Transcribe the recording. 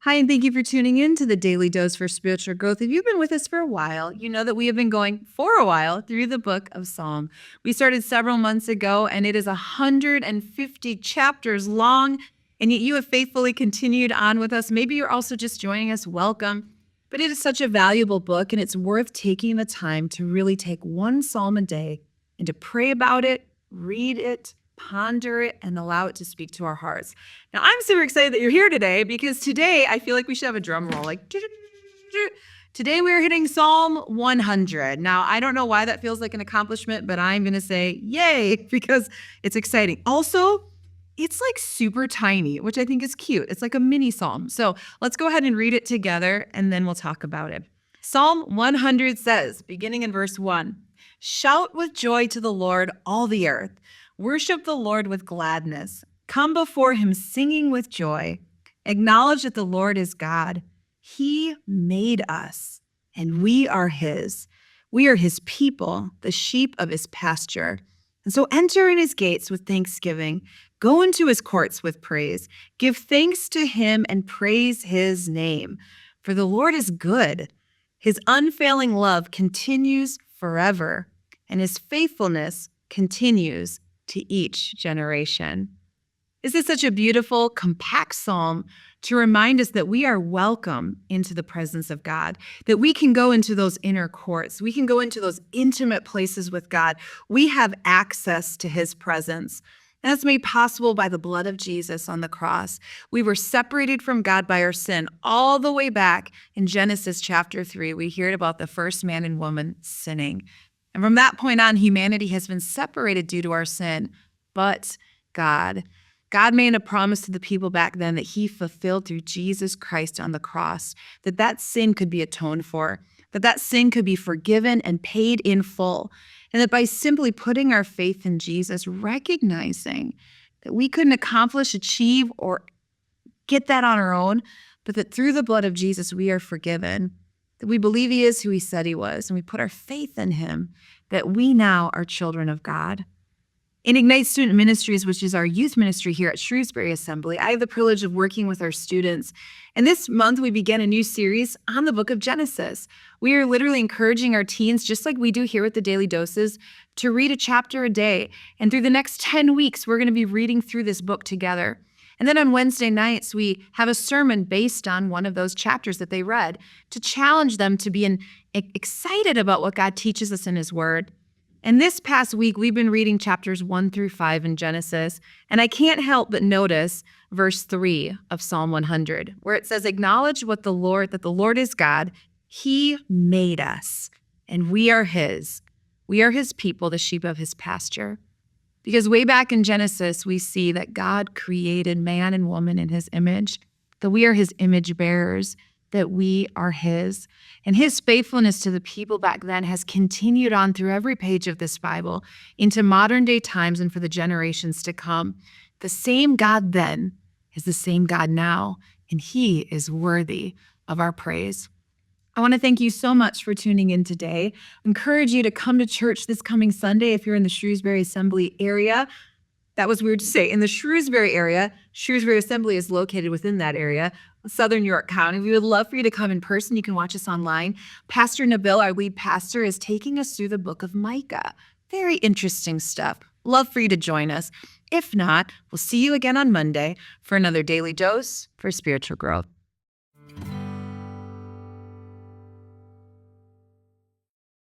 Hi, and thank you for tuning in to the Daily Dose for Spiritual Growth. If you've been with us for a while, you know that we have been going for a while through the book of Psalm. We started several months ago, and it is 150 chapters long, and yet you have faithfully continued on with us. Maybe you're also just joining us. Welcome. But it is such a valuable book, and it's worth taking the time to really take one psalm a day and to pray about it, read it, ponder it, and allow it to speak to our hearts. Now, I'm super excited that you're here today because today I feel like we should have a drum roll. Today we're hitting Psalm 100. Now, I don't know why that feels like an accomplishment, but I'm going to say yay because it's exciting. Also, it's like super tiny, which I think is cute. It's like a mini psalm. So let's go ahead and read it together and then we'll talk about it. Psalm 100 says, beginning in verse 1, "Shout with joy to the Lord, all the earth. Worship the Lord with gladness. Come before him singing with joy. Acknowledge that the Lord is God. He made us, and we are his. We are his people, the sheep of his pasture. And so enter in his gates with thanksgiving. Go into his courts with praise. Give thanks to him and praise his name. For the Lord is good. His unfailing love continues forever, and his faithfulness continues to each generation." This is such a beautiful, compact psalm to remind us that we are welcome into the presence of God, that we can go into those inner courts. We can go into those intimate places with God. We have access to his presence. And that's made possible by the blood of Jesus on the cross. We were separated from God by our sin all the way back in Genesis chapter 3. We hear about the first man and woman sinning. And from that point on, humanity has been separated due to our sin. But God made a promise to the people back then that he fulfilled through Jesus Christ on the cross, that sin could be atoned for, that sin could be forgiven and paid in full. And that by simply putting our faith in Jesus, recognizing that we couldn't accomplish, achieve, or get that on our own, but that through the blood of Jesus, we are forgiven. That we believe he is who he said he was, and we put our faith in him, that we now are children of God. In Ignite Student Ministries, which is our youth ministry here at Shrewsbury Assembly, I have the privilege of working with our students. And this month, we began a new series on the book of Genesis. We are literally encouraging our teens, just like we do here with the Daily Doses, to read a chapter a day. And through the next 10 weeks, we're going to be reading through this book together. And then on Wednesday nights, we have a sermon based on one of those chapters that they read to challenge them to be excited about what God teaches us in his word. And this past week, we've been reading chapters 1 through 5 in Genesis. And I can't help but notice verse 3 of Psalm 100, where it says, "Acknowledge that the Lord is God. He made us, and we are his. We are his people, the sheep of his pasture." Because way back in Genesis, we see that God created man and woman in his image, that we are his image bearers, that we are his. And his faithfulness to the people back then has continued on through every page of this Bible into modern day times and for the generations to come. The same God then is the same God now, and he is worthy of our praise. I want to thank you so much for tuning in today. I encourage you to come to church this coming Sunday if you're in the Shrewsbury Assembly area. That was weird to say. In the Shrewsbury area, Shrewsbury Assembly is located within that area, Southern York County. We would love for you to come in person. You can watch us online. Pastor Nabil, our lead pastor, is taking us through the book of Micah. Very interesting stuff. Love for you to join us. If not, we'll see you again on Monday for another Daily Dose for Spiritual Growth.